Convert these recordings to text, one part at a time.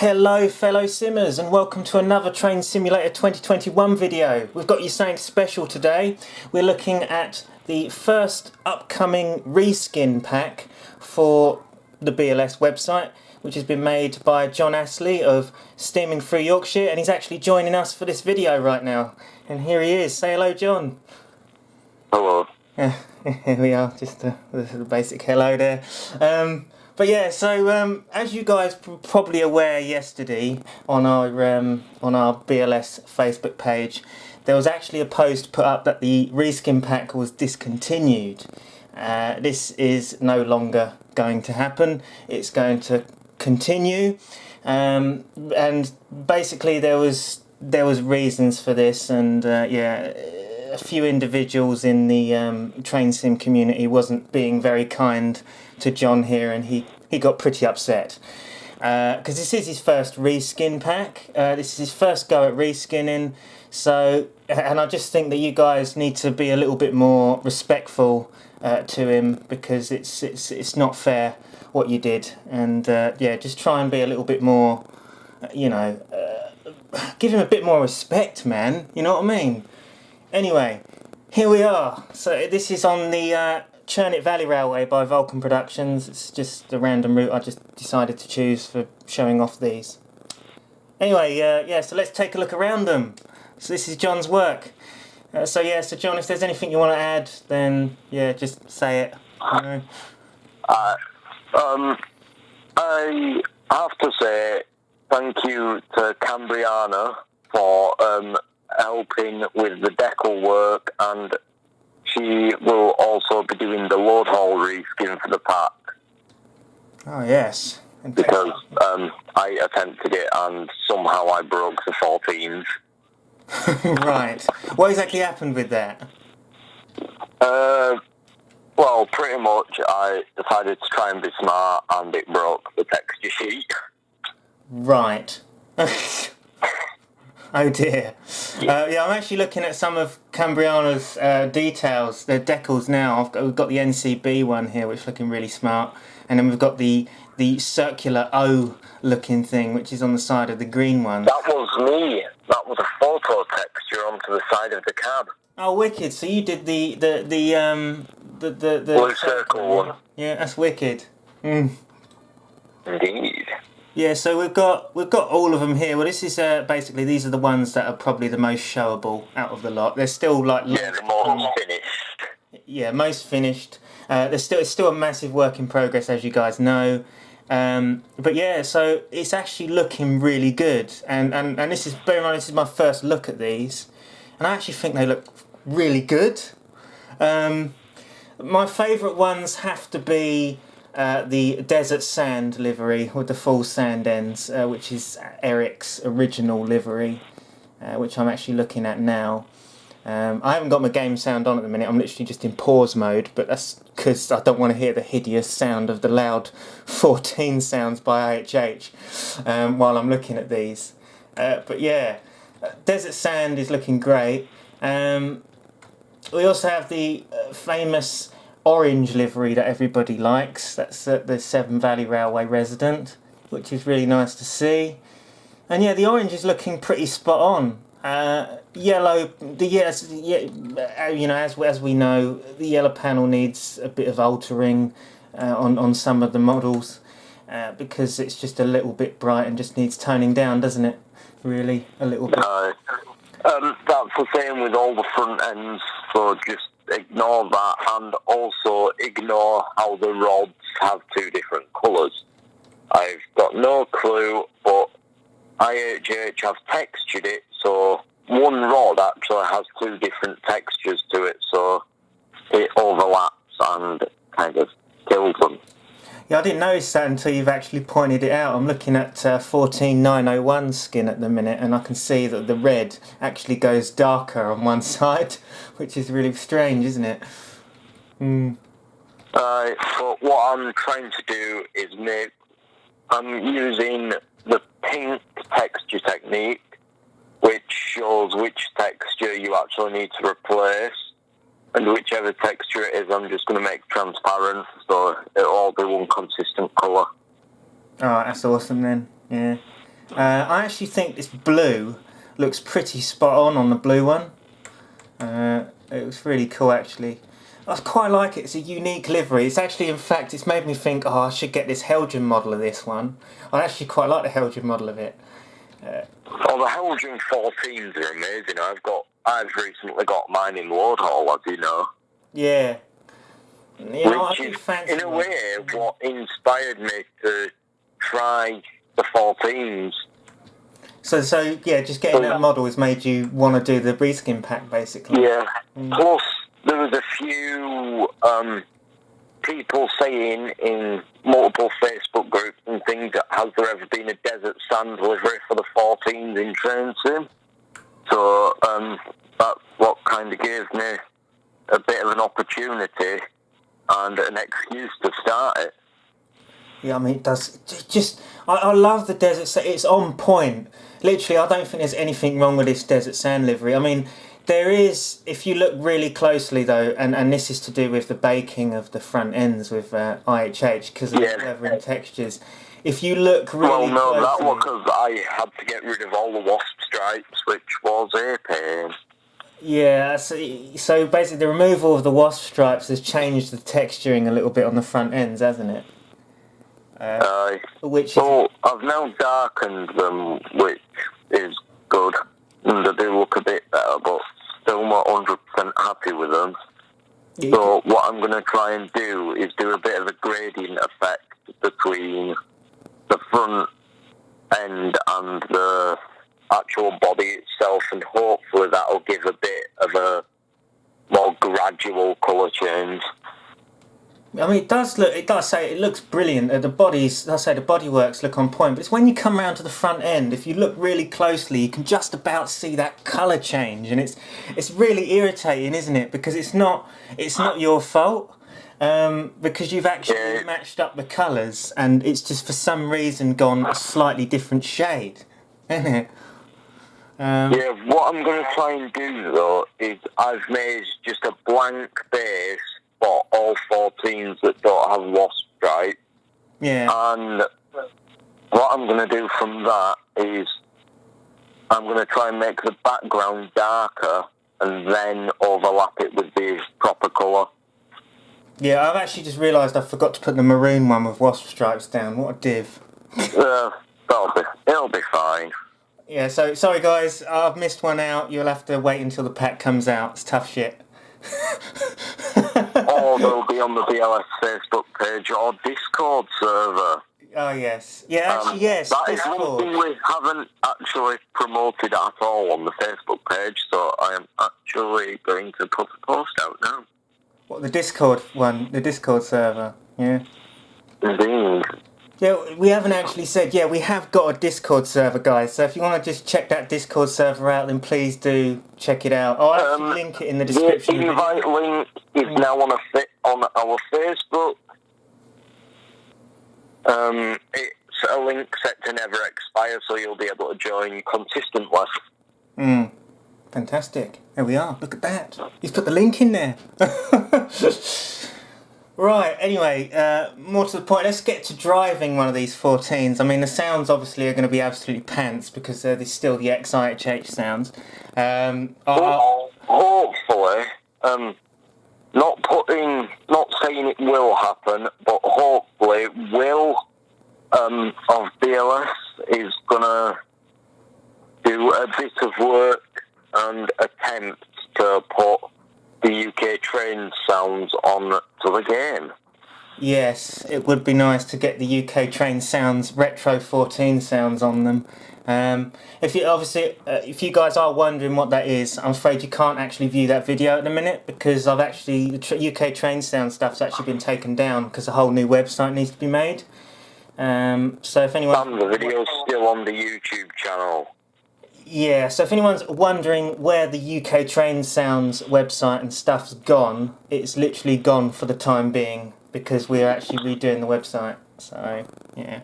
Hello fellow simmers and welcome to another Train Simulator 2021 video. We've got you something special today. We're looking at the first upcoming reskin pack for the BLS website, which has been made by John Astley of Steaming Through Yorkshire, and he's actually joining us for this video right now. And here he is. Say hello, John. Hello. Here we are, just the basic hello there. But yeah, so as you guys were probably aware yesterday on our BLS Facebook page, there was actually a post put up that the reskin pack was discontinued. This is no longer going to happen. It's going to continue, and basically there was reasons for this, and a few individuals in the train sim community wasn't being very kind to John here, and he got pretty upset because this is his first reskin pack. This is his first go at reskinning, and I just think that you guys need to be a little bit more respectful to him, because it's not fair what you did, and just try and be a little bit more, give him a bit more respect, man. You know what I mean? Anyway, here we are. So this is on the Churnit Valley Railway by Vulcan Productions. It's just a random route I just decided to choose for showing off these. Anyway, so let's take a look around them. So this is John's work. So John, if there's anything you want to add, then just say it. You know? I have to say thank you to Cambriana for helping with the decal work, and she will also be doing the load haul reskin for the pack. Oh yes. Because I attempted it and somehow I broke the 14s. Right. What exactly happened with that? Well, pretty much I decided to try and be smart and it broke the texture sheet. Right. Oh dear. I'm actually looking at some of Cambriana's details, their decals now. We've got the NCB one here, which is looking really smart, and then we've got the circular O looking thing, which is on the side of the green one. That was me. That was a photo texture onto the side of the cab. Oh, wicked! So you did the blue circle one. Yeah, that's wicked. Indeed. Yeah, so we've got all of them here. Well, this is basically, these are the ones that are probably the most showable out of the lot. They're still like the most finished. Yeah, most finished. It's still a massive work in progress, as you guys know. But yeah, so it's actually looking really good. And this is, bear in mind, this is my first look at these, and I actually think they look really good. My favourite ones have to be the Desert Sand livery with the full sand ends, which is Eric's original livery, which I'm actually looking at now. I haven't got my game sound on at the minute. I'm literally just in pause mode, but that's because I don't want to hear the hideous sound of the loud 14 sounds by IHH while I'm looking at these. But yeah, Desert Sand is looking great. We also have the famous orange livery that everybody likes. That's the Severn Valley Railway resident, which is really nice to see. And yeah, the orange is looking pretty spot on. Yellow, as we know, the yellow panel needs a bit of altering on some of the models, because it's just a little bit bright and just needs toning down, doesn't it? Really, a little bit. That's the same with all the front ends, so just ignore that, and also ignore how the rods have two different colours. I've got no clue, but IHH have textured it, so one rod actually has two different textures to it, so it overlaps and kind of kills them. Yeah, I didn't notice that until you've actually pointed it out. I'm looking at 14901 skin at the minute, and I can see that the red actually goes darker on one side, which is really strange, isn't it? So what I'm trying to do is I'm using the pink texture technique, which shows which texture you actually need to replace, and whichever texture it is, I'm just going to make transparent, so it'll all be one consistent colour. Oh, that's awesome then, yeah. I actually think this blue looks pretty spot on the blue one. It looks really cool actually. I quite like it. It's a unique livery. It's actually, in fact, it's made me think, oh, I should get this Helgian model of this one. I actually quite like the Helgian model of it. Well, the Helgian 14s are amazing. I've recently got mine in load haul, as you know. Yeah. You know, Which is, in a way, what inspired me to try the 14s. So yeah, just getting that model has made you want to do the reskin pack, basically. Yeah. Plus, there was a few people saying in multiple Facebook groups and things, has there ever been a desert sand livery for the 14s in train sim? So that's what kind of gave me a bit of an opportunity and an excuse to start it. Yeah, I mean, it does. I love the desert sand. It's on point. Literally, I don't think there's anything wrong with this desert sand livery. I mean, there is, if you look really closely though, and this is to do with the baking of the front ends with IHH because of the weather and textures. If you look really closely... that was because I had to get rid of all the wasp stripes, which was a pain. Yeah, so basically the removal of the wasp stripes has changed the texturing a little bit on the front ends, hasn't it? I've now darkened them, which is good, and they do look a bit better, but still not 100% happy with them. So what I'm going to try and do is do a bit of a gradient effect between the front end and the actual body itself, and hopefully that'll give a bit of a more gradual colour change. I mean, it looks brilliant. The bodyworks look on point, but it's when you come round to the front end, if you look really closely, you can just about see that colour change, and it's really irritating, isn't it? Because it's not your fault, because you've actually matched up the colours, and it's just for some reason gone a slightly different shade, isn't it? What I'm going to try and do though is I've made just a blank base for all 14s that don't have wasp stripe. Yeah. And what I'm going to do from that is I'm going to try and make the background darker and then overlap it with the proper colour. Yeah, I've actually just realised I forgot to put the maroon one with wasp stripes down. What a div. It'll be fine. Yeah, so sorry guys, I've missed one out. You'll have to wait until the pack comes out. It's tough shit. Or they'll be on the BLS Facebook page or Discord server. Oh yes. Yeah, actually yes. That is one thing we haven't actually promoted at all on the Facebook page, so I am actually going to put a post out now. What, the Discord one? The Discord server? Yeah. Indeed. Yeah, we haven't actually said, we have got a Discord server, guys, so if you want to just check that Discord server out, then please do check it out. I'll actually link it in the description. The invite link is now on our Facebook. It's a link set to never expire, so you'll be able to join consistently. Fantastic. There we are. Look at that. He's put the link in there. Right, anyway, more to the point, let's get to driving one of these 14s. I mean, the sounds obviously are going to be absolutely pants because they're still the XIHH sounds. Hopefully, not saying it will happen, but hopefully Will of BLS is going to do a bit of work and attempt to put the UK train sounds on to the game. Yes, it would be nice to get the UK train sounds, retro 14 sounds on them. If you guys are wondering what that is, I'm afraid you can't actually view that video at the minute because the UK train sound stuff's actually been taken down because a whole new website needs to be made. So if anyone... And the video's still on the YouTube channel. Yeah, so if anyone's wondering where the UK Train Sounds website and stuff's gone, it's literally gone for the time being because we're actually redoing the website. So, yeah.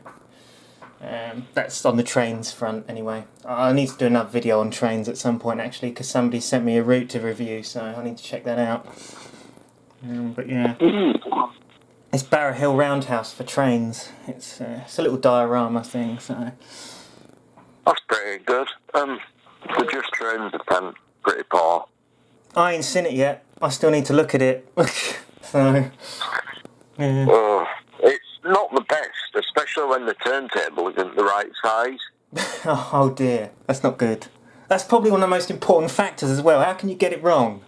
That's on the trains front anyway. I need to do another video on trains at some point actually because somebody sent me a route to review, so I need to check that out. But yeah. It's Barrow Hill Roundhouse for trains. It's a little diorama thing, so... very good. The Just Trains attempt pretty poor. I ain't seen it yet. I still need to look at it. So, yeah. It's not the best, especially when the turntable isn't the right size. Oh dear, that's not good. That's probably one of the most important factors as well. How can you get it wrong?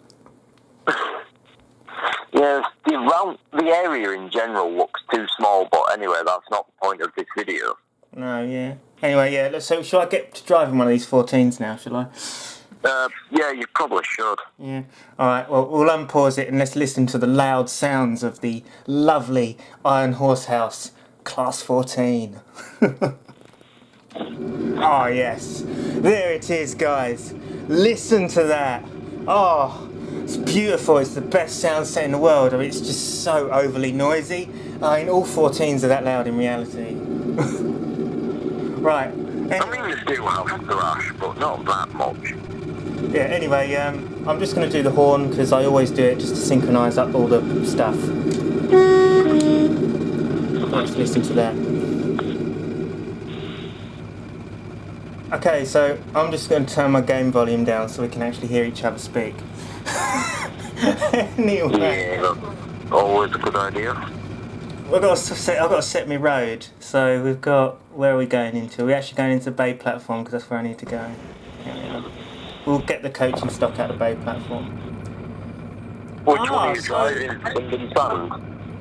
Yeah, the area in general looks too small, but anyway, that's not the point of this video. No, yeah. Anyway, yeah, so shall I get to driving one of these 14s now, shall I? Yeah, you probably should. Yeah. Alright, well, we'll unpause it and let's listen to the loud sounds of the lovely Iron Horsehouse Class 14. Oh, yes. There it is, guys. Listen to that. Oh, it's beautiful. It's the best sound set in the world. I mean, it's just so overly noisy. I mean, all 14s are that loud in reality. Right. I mean, they do have thrash, but not that much. Yeah, anyway, I'm just going to do the horn because I always do it just to synchronise up all the stuff. Let's listen to that. Okay, so I'm just going to turn my game volume down so we can actually hear each other speak. Anyway. Yeah, always a good idea. I've got to set my road. So we've got, where are we going into? We're actually going into the Bay platform because that's where I need to go. Here we are. We'll get the coaching stock out of the Bay platform. Which one are you driving? London Sand?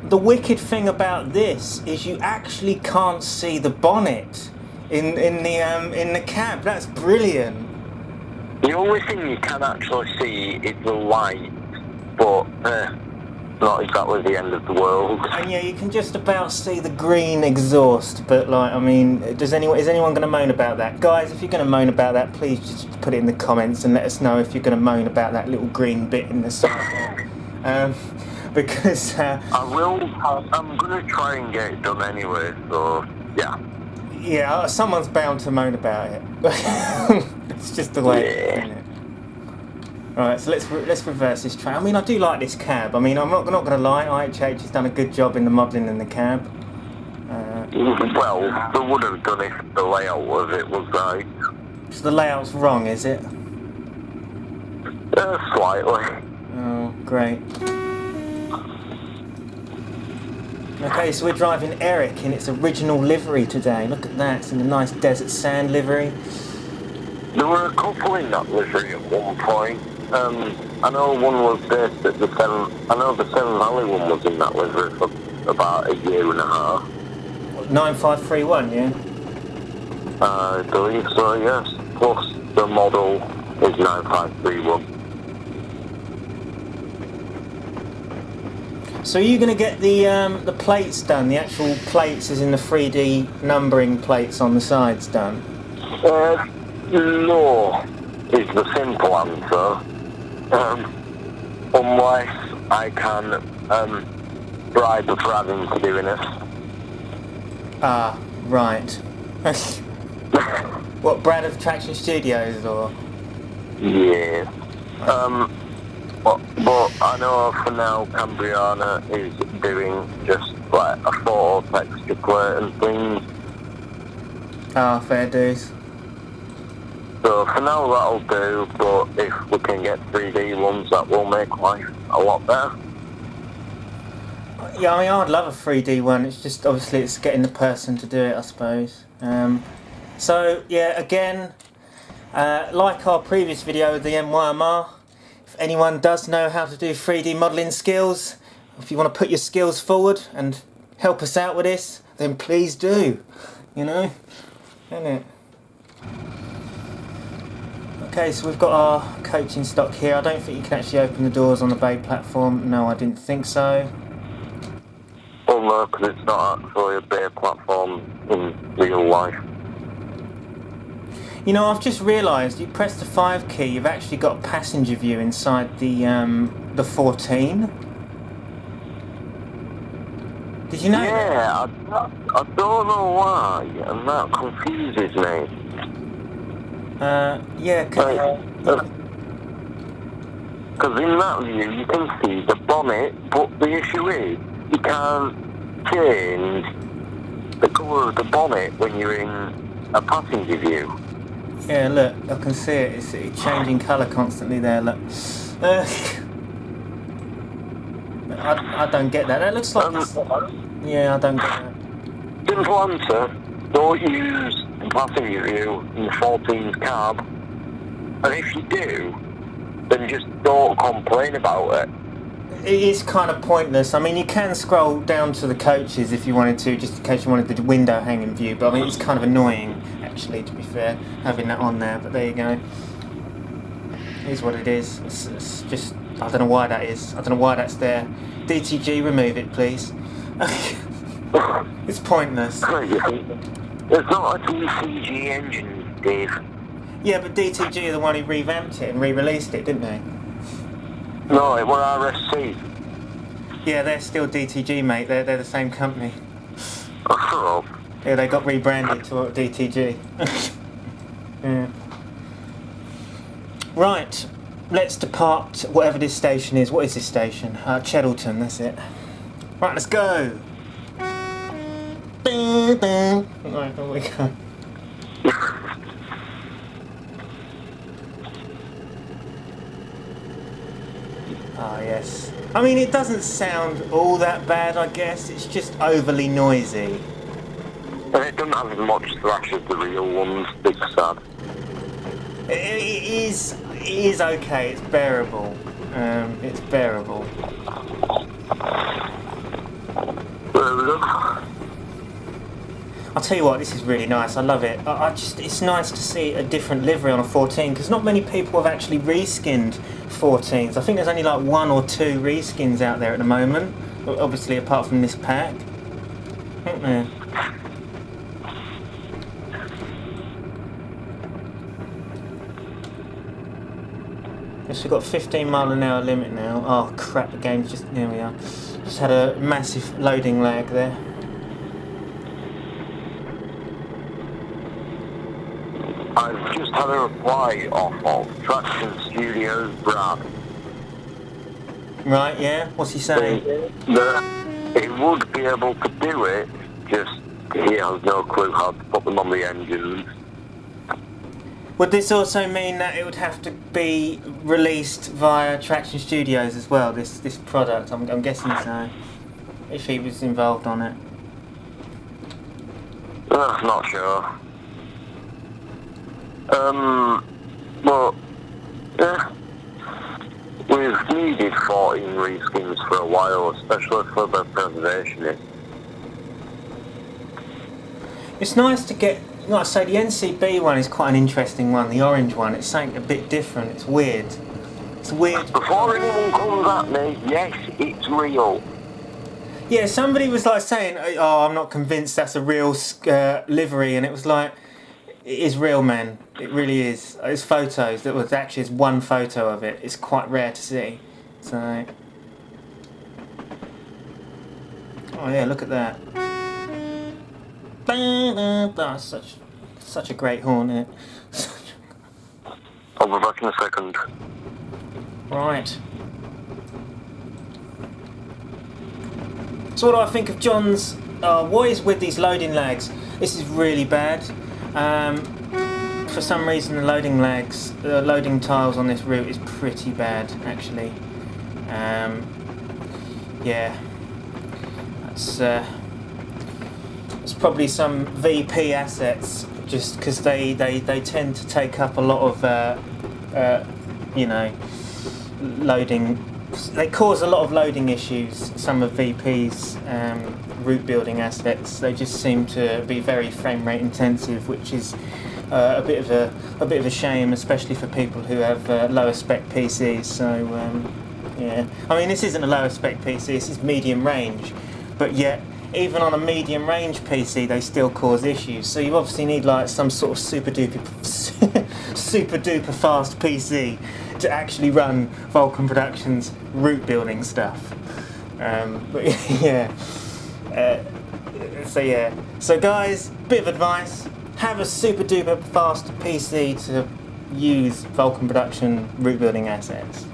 The wicked thing about this is you actually can't see the bonnet in the cab. That's brilliant. The only thing you can actually see is the light, but not exactly the end of the world. And yeah, you can just about see the green exhaust, but like, I mean, is anyone going to moan about that? Guys, if you're going to moan about that, please just put it in the comments and let us know if you're going to moan about that little green bit in the side. Because I will. I'm going to try and get it done anyway. So yeah. Yeah, someone's bound to moan about it. It's just the way it is, isn't it? Right, so let's reverse this train. I mean, I do like this cab. I mean, I'm not going to lie. IHH has done a good job in the modelling in the cab. Well, they would have done if the layout of it was right. So the layout's wrong, is it? Slightly. Oh, great. Okay, so we're driving Eric in its original livery today. Look at that. It's in a nice desert sand livery. There were a couple in that livery at one point. I know one was based at the Seven Valley one was in that livery for about a year and a half. 9531, yeah? I believe so, yes. Plus the model is 9531. So are you going to get the plates done, the actual plates as in the 3D numbering plates on the sides done? No, is the simple answer. Unless I can bribe the having to doing it. Ah, right. What, Brad of Traction Studios, or? Yeah. But I know for now Cambriana is doing just like a photo texture plate and things. Ah, fair dues. So for now that'll do, but if we can get 3D ones, that will make life a lot better. Yeah, I mean, I'd love a 3D one. It's just, obviously, it's getting the person to do it, I suppose. So, yeah, again, like our previous video with the NYMR, if anyone does know how to do 3D modelling skills, if you want to put your skills forward and help us out with this, then please do. You know? Isn't it? Okay, so we've got our coaching stock here. I don't think you can actually open the doors on the Bay platform. No, I didn't think so. Well, no, because it's not actually a Bay platform in real life. You know, I've just realised you press the 5 key, you've actually got a passenger view inside the 14. Did you know that? Yeah, I don't know why, and that confuses me. Yeah, because in that view you can see the bonnet, but the issue is you can't change the colour of the bonnet when you're in a passenger view. Yeah, look, I can see it. It's changing colour constantly there, look. I don't get that. That looks like yeah, I don't get that. Simple answer, don't use the passenger view in the 14's cab. And if you do, then just don't complain about it. It is kind of pointless. I mean, you can scroll down to the coaches if you wanted to, just in case you wanted the window hanging view, but I mean, it's kind of annoying, actually, to be fair, having that on there, but there you go. It is what it is. It's just, I don't know why that is. I don't know why that's there. DTG, remove it, please. It's pointless. It's not a DCG engine, Dave. Yeah, but DTG are the one who revamped it and re-released it, didn't they? No, it were RSC. Yeah, they're still DTG, mate. They're the same company. Oh. Yeah, they got rebranded to DTG. Yeah. Right, let's depart whatever this station is. What is this station? Cheddleton, that's it. Right, let's go. Right, here we go. Ah, yes. I mean, it doesn't sound all that bad, I guess. It's just overly noisy. And it doesn't have as much thrash as the real ones, big sad. It is okay. It's bearable. It's bearable. There we go. I'll tell you what, this is really nice. I love it. It's nice to see a different livery on a 14 because not many people have actually reskinned 14s. I think there's only like 1 or 2 reskins out there at the moment. Obviously, apart from this pack. Isn't there? Yes, we've got a 15-mile-an-hour limit now. Oh crap! The game's just there. We are. Just had a massive loading lag there. I've just had a reply off of Traction Studios Brad. Right, yeah? What's he saying? That he would be able to do it, just he has no clue how to put them on the engines. Would this also mean that it would have to be released via Traction Studios as well, this product? I'm guessing so, if he was involved on it. Not sure. But, yeah. We've needed 14 reskins for a while, especially for the preservationists. It's nice to get, like I say, the NCB one is quite an interesting one, the orange one. It's something a bit different, it's weird. It's weird. Before anyone comes at me, yes, it's real. Yeah, somebody was like saying, oh, I'm not convinced that's a real livery, and it was like, it is real, man. It really is. It's photos. There was actually just one photo of it. It's quite rare to see. So, oh yeah, look at that. That's such a great horn, isn't it? I'll be back in a second. Right. So what do I think of John's... what is with these loading lags? This is really bad. For some reason the loading lags, the loading tiles on this route is pretty bad, actually. Yeah. It's probably some VP assets, just because they tend to take up a lot of, you know, loading. They cause a lot of loading issues. Some of VP's route building aspects. They just seem to be very frame rate intensive, which is a bit of a shame, especially for people who have lower spec PCs. So yeah, I mean, this isn't a lower spec PC. This is medium range, but yet even on a medium range PC, they still cause issues. So you obviously need like some sort of super duper fast PC to actually run Vulcan Productions route building stuff. But yeah. So guys, bit of advice: have a super duper fast PC to use Vulcan Production route building assets.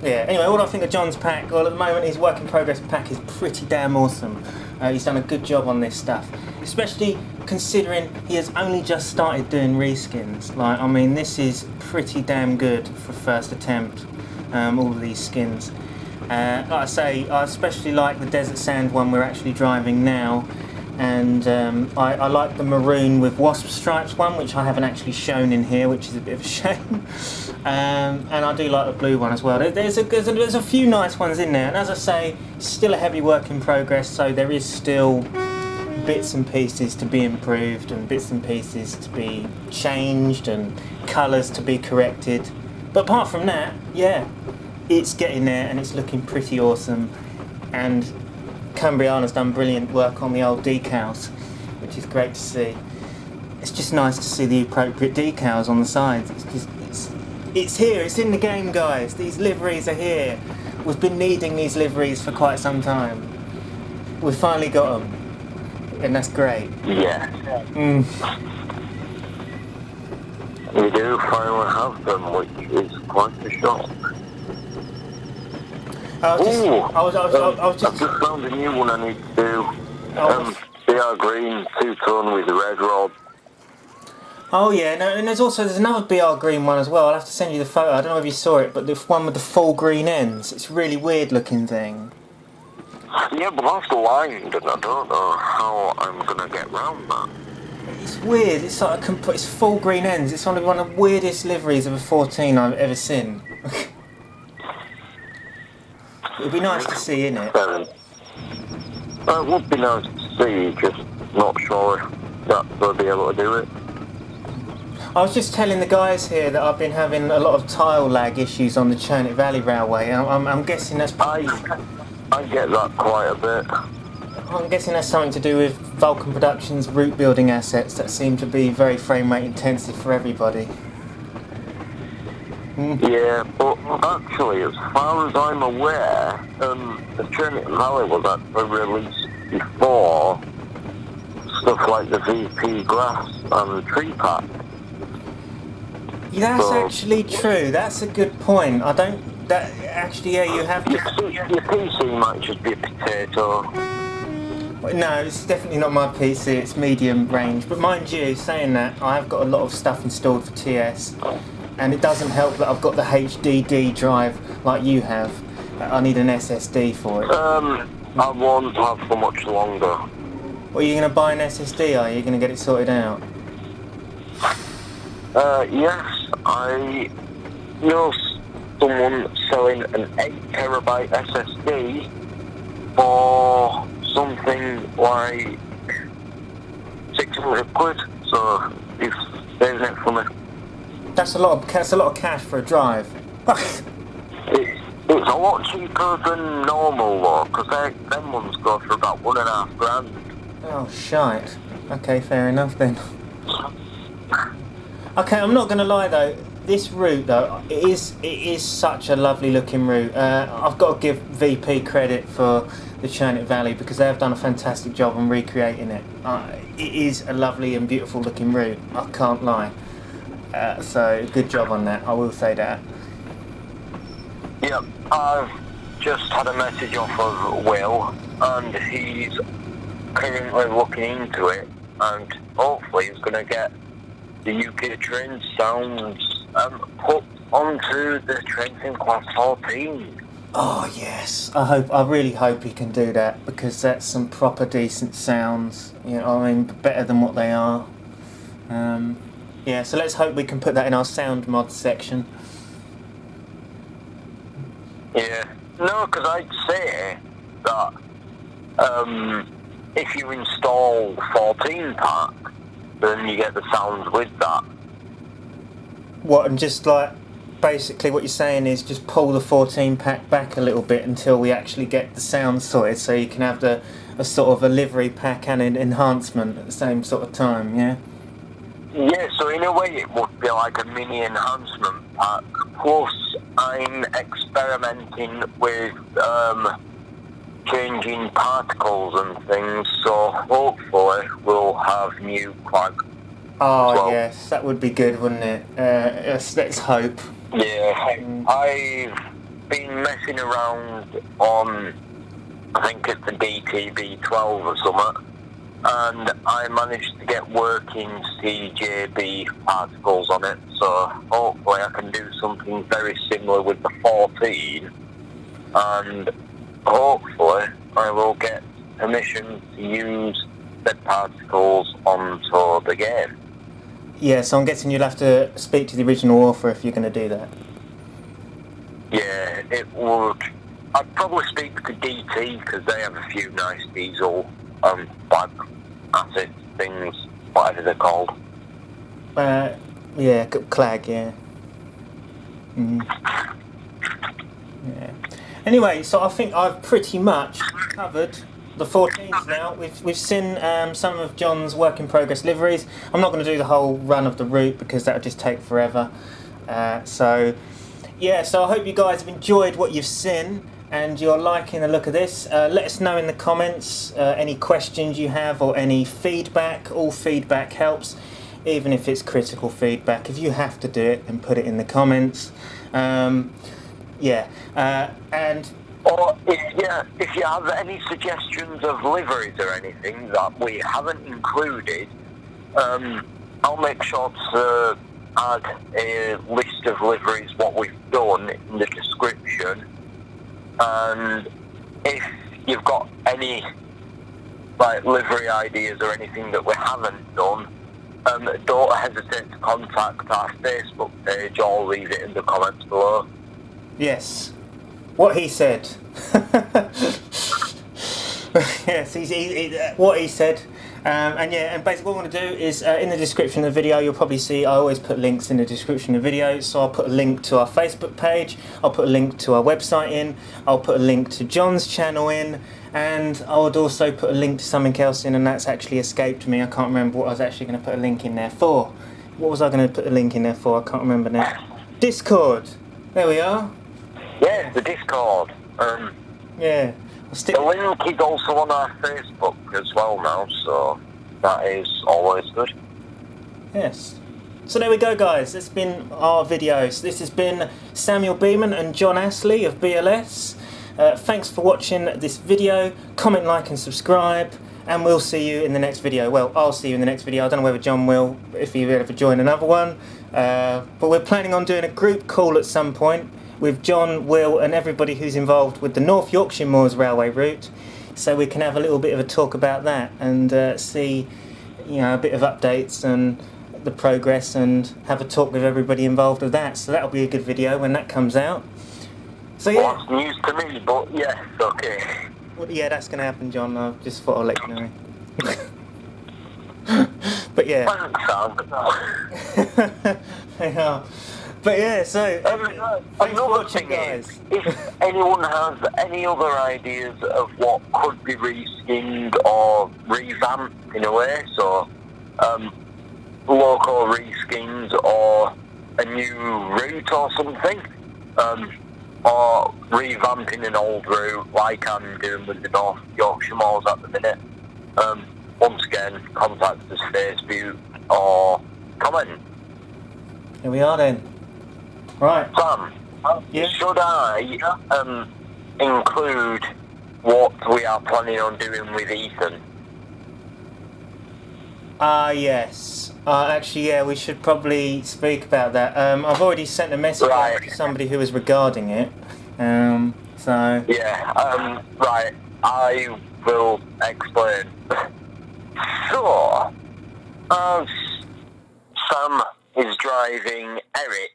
Yeah. Anyway, what do I think of John's pack? Well, at the moment his work in progress pack is pretty damn awesome. He's done a good job on this stuff, especially considering he has only just started doing reskins. Like, I mean, this is pretty damn good for first attempt. All of these skins. Like I say, I especially like the Desert Sand one we're actually driving now, and I like the maroon with wasp stripes one, which I haven't actually shown in here, which is a bit of a shame. And I do like the blue one as well. There's a few nice ones in there, and as I say, still a heavy work in progress, so there is still bits and pieces to be improved and bits and pieces to be changed and colours to be corrected. But apart from that, yeah, it's getting there and it's looking pretty awesome. And Cambriana's done brilliant work on the old decals, which is great to see. It's just nice to see the appropriate decals on the sides. It's here, it's in the game, guys. These liveries are here. We've been needing these liveries for quite some time. We've finally got them, and that's great. Yeah. We do finally have them, which is quite a shock. I've just found a new one I need to do. BR green, two-tone with red rod. Oh yeah, no, and there's another BR green one as well. I'll have to send you the photo. I don't know if you saw it, but the one with the full green ends. It's a really weird looking thing. Yeah, but that's lined, and I don't know how I'm gonna get round that. It's weird. It's like it's full green ends. It's one of the weirdest liveries of a 14 I've ever seen. It'd be nice to see, innit? It would be nice to see, just not sure if that's going to be able to do it. I was just telling the guys here that I've been having a lot of tile lag issues on the Churnet Valley Railway. I'm guessing that's probably... I get that quite a bit. I'm guessing that's something to do with Vulcan Productions' route building assets that seem to be very frame rate intensive for everybody. Yeah, but actually, as far as I'm aware, the Churnet Valley was actually released before stuff like the VP Glass and Tree Pack. Yeah, that's actually true. That's a good point. You have to... Your PC might just be a potato. No, it's definitely not my PC, it's medium range. But mind you, saying that, I have got a lot of stuff installed for TS, and it doesn't help that I've got the HDD drive like you have. I need an SSD for it. I won't have for much longer. Well, are you going to buy an SSD, are you? Going to get it sorted out? Yes, I know someone selling an 8TB SSD for something like 600 quid, so he's saving it for me. That's a lot of cash for a drive. It's a lot cheaper than normal though, because them ones go for about $1,500. Oh, shite. Okay, fair enough then. Okay, I'm not going to lie though, this route though, it is such a lovely looking route. I've got to give VP credit for the Churnet Valley because they have done a fantastic job on recreating it. It is a lovely and beautiful looking route, I can't lie. So, good job on that, I will say that. Yep, I've just had a message off of Will, and he's currently looking into it, and hopefully he's going to get the UK train sounds put onto the trains in Class 14. Oh yes, I really hope he can do that because that's some proper decent sounds. You know, I mean, better than what they are. Yeah, so let's hope we can put that in our sound mod section. Yeah, no, because I'd say that if you install 14 pack, then you get the sounds with that. What, and just like, basically what you're saying is just pull the 14 pack back a little bit until we actually get the sound sorted so you can have a sort of a livery pack and an enhancement at the same sort of time, yeah? Yeah, so in a way it would be like a mini enhancement pack, plus I'm experimenting with changing particles and things, so hopefully we'll have new quag. Oh well. Yes, that would be good, wouldn't it? Let's hope. Yeah, I've been messing around on I think it's a DTB12 or something, and I managed to get working CJB particles on it, so hopefully I can do something very similar with the 14, and hopefully I will get permission to use the particles onto the game. Yeah, so I'm guessing you'll have to speak to the original author if you're going to do that. Yeah, it would. I'd probably speak to DT because they have a few nice diesel, like acid things, whatever they're called. Yeah, Clag, yeah. Yeah. Anyway, so I think I've pretty much covered the 14s now. We've seen some of John's work in progress liveries. I'm not going to do the whole run of the route because that would just take forever. So I hope you guys have enjoyed what you've seen and you're liking the look of this. Let us know in the comments any questions you have or any feedback. All feedback helps, even if it's critical feedback. If you have to do it, then put it in the comments. And Or if you have any suggestions of liveries or anything that we haven't included, I'll make sure to add a list of liveries, what we've done, in the description. And if you've got any livery ideas or anything that we haven't done, don't hesitate to contact our Facebook page or leave it in the comments below. Yes, what he said. Yes, what he said. And basically what I want to do is in the description of the video you'll probably see I always put links in the description of the video, so I'll put a link to our Facebook page, I'll put a link to our website in, I'll put a link to John's channel in, and I would also put a link to something else in, and that's actually escaped me. I can't remember what I was actually going to put a link in there for. What was I going to put a link in there for? I can't remember now. Discord! There we are. Yeah, the Discord. Yeah. The link is also on our Facebook as well now, so that is always good. Yes. So there we go, guys. That's been our videos. This has been Samuel Beeman and John Astley of BLS. Thanks for watching this video. Comment, like and subscribe, and we'll see you in the next video. Well, I'll see you in the next video. I don't know whether John will, if he will ever join another one. But we're planning on doing a group call at some point with John, Will and everybody who's involved with the North Yorkshire Moors Railway route, so we can have a little bit of a talk about that and see a bit of updates and the progress and have a talk with everybody involved with that. So that'll be a good video when that comes out. So yeah. Well, that's news to me, but yes, okay. Well, yeah, that's going to happen, John. I just thought I'll let you know. But yeah. Yeah. But yeah, so thanks for watching, guys. If anyone has any other ideas of what could be reskinned or revamped in a way, so local reskins or a new route or something, or revamping an old route like I'm doing with the North Yorkshire Moors at the minute, once again, contact us Facebook or comment. Here we are then. Right. Sam, should I include what we are planning on doing with Ethan? Yes. Actually, yeah, we should probably speak about that. I've already sent a message out to somebody who was regarding it. So... Yeah, right, I will explain. So, as Sam is driving Eric,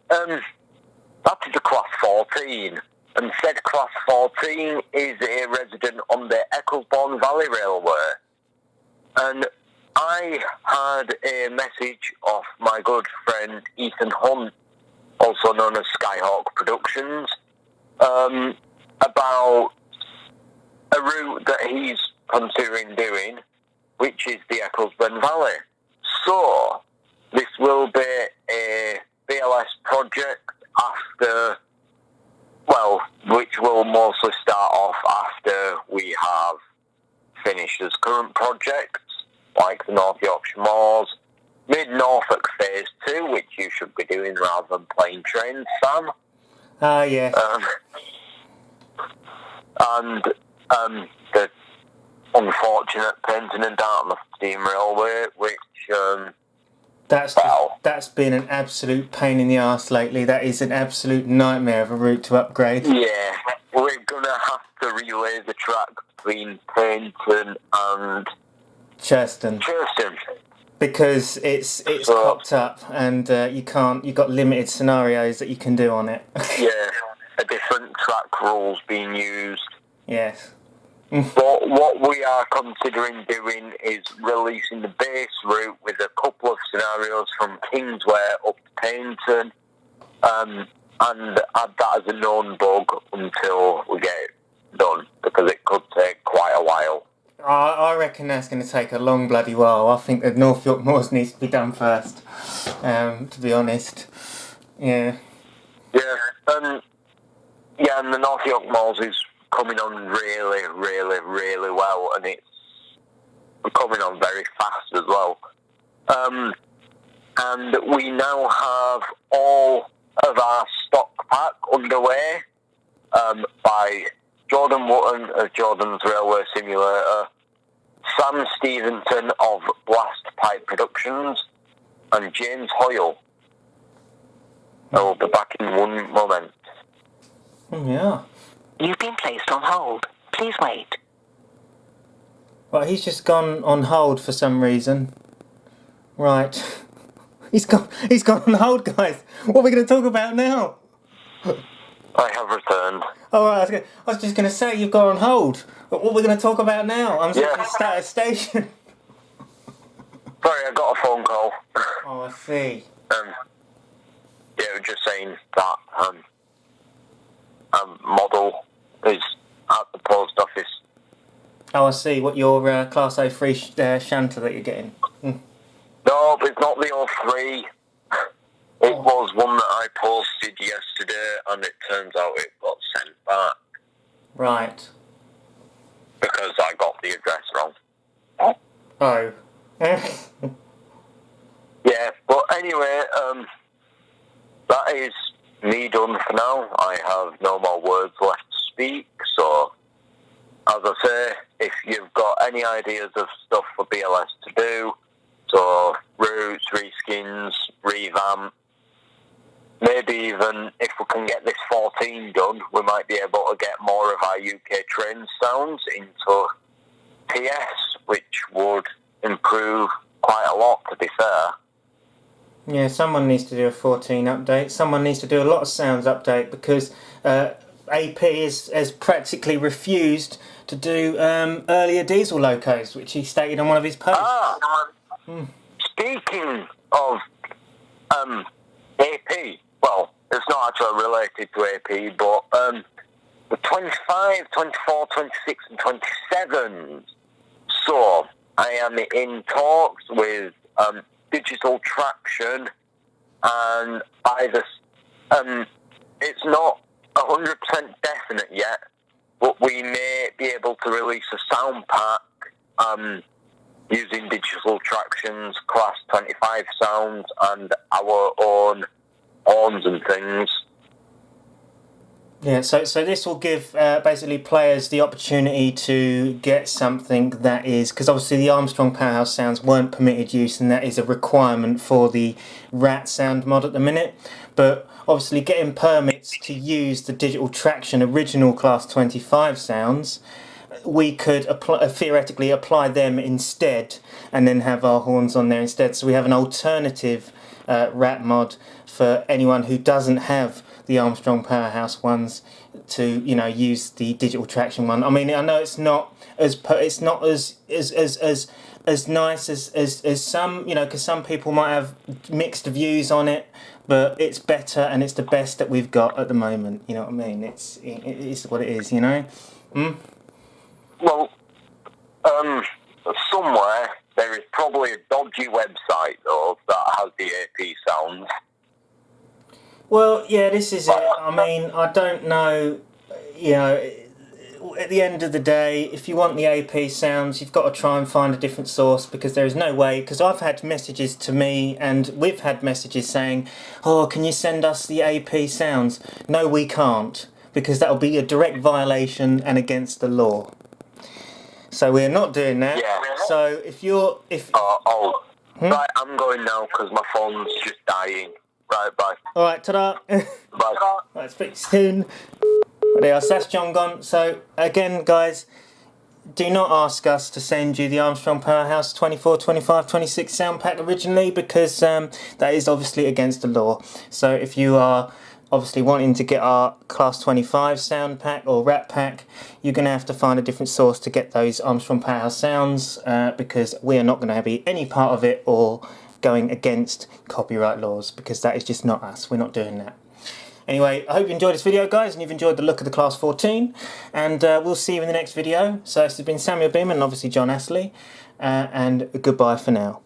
that is a Class 14, and said Class 14 is a resident on the Ecclesbourne Valley Railway. And I had a message off my good friend Ethan Hunt, also known as Skyhawk Productions, about a route that he's considering doing, which is the Ecclesbourne Valley. So, this will be a BLS project after, well, which will mostly start off after we have finished as current projects, like the North Yorkshire Moors, Mid-Norfolk Phase 2, which you should be doing rather than playing trains, Sam. Yeah. And The unfortunate painting in Dartmouth Steam Railway, which that's been an absolute pain in the arse lately. That is an absolute nightmare of a route to upgrade. Yeah, we're gonna have to relay the track between Paynton and Churston. Because it's cocked up and you've got limited scenarios that you can do on it. Yeah, a different track rules being used. Yes. But what we are considering doing is releasing the base route with a couple of scenarios from Kingsway up to Paynton, and add that as a known bug until we get it done, because it could take quite a while. I reckon that's going to take a long bloody while. I think that North York Moors needs to be done first, to be honest. Yeah. Yeah, and the North York Moors is coming on really, really, really well, and it's coming on very fast as well. And we now have all of our stock pack underway by Jordan Wotton of Jordan's Railway Simulator, Sam Stevenson of Blast Pipe Productions, and James Hoyle. I will be back in one moment. Yeah. You've been placed on hold. Please wait. Well, he's just gone on hold for some reason. Right. He's gone on hold, guys. What are we going to talk about now? I have returned. Oh, right, I was just going to say you've gone on hold. But what are we going to talk about now? I'm supposed to start a station. Sorry, I got a phone call. Oh, I see. We're just saying that model is at the post office. Oh, I see. What your Class A free shanter that you're getting? No, it's not the 03. It was one that I posted yesterday, and it turns out it got sent back. Right. Because I got the address wrong. Oh. Yeah, but anyway, that is me done for now. I have no more words left to speak, so as I say, if you've got any ideas of stuff for BLS to do, so routes, reskins, revamp, maybe even if we can get this 14 done, we might be able to get more of our UK train sounds into TS, which would improve quite a lot, to be fair. Yeah, someone needs to do a 14 update. Someone needs to do a lot of sounds update, because AP has practically refused to do earlier diesel locos, which he stated on one of his posts. Speaking of AP, well, it's not actually related to AP, but the 25, 24, 26 and 27. So I am in talks with Digital Traction, and it's not 100% definite yet, but we may be able to release a sound pack using Digital Traction's Class 25 sounds and our own horns and things. Yeah, so this will give basically players the opportunity to get something that is, because obviously the Armstrong Powerhouse sounds weren't permitted use, and that is a requirement for the RAT sound mod at the minute. But obviously getting permits to use the Digital Traction original Class 25 sounds, we could theoretically apply them instead, and then have our horns on there instead. So we have an alternative RAT mod for anyone who doesn't have the Armstrong Powerhouse ones to use the Digital Traction one. I mean, I know it's not as nice as some, because some people might have mixed views on it, but it's better and it's the best that we've got at the moment. You know what I mean? It's what it is. Well, somewhere there is probably a dodgy website though that has the AP sounds. Well, yeah, this is it. I mean, I don't know, at the end of the day, if you want the AP sounds, you've got to try and find a different source, because there is no way, because I've had messages to me, and we've had messages saying, oh, can you send us the AP sounds? No, we can't, because that'll be a direct violation and against the law. So we're not doing that. Yeah. So Right, I'm going now because my phone's just dying. Right, bye. Alright, ta-da. Bye. Right, speak soon. There you are, so that's John gone. So again, guys, do not ask us to send you the Armstrong Powerhouse 24, 25, 26 sound pack originally, because that is obviously against the law. So if you are obviously wanting to get our Class 25 sound pack or Rat pack, you're going to have to find a different source to get those Armstrong Powerhouse sounds, because we are not going to be any part of it or going against copyright laws, because that is just not us. We're not doing that. Anyway, I hope you enjoyed this video, guys, and you've enjoyed the look of the Class 14, and we'll see you in the next video. So this has been Samuel Beeman and obviously John Astley, and goodbye for now.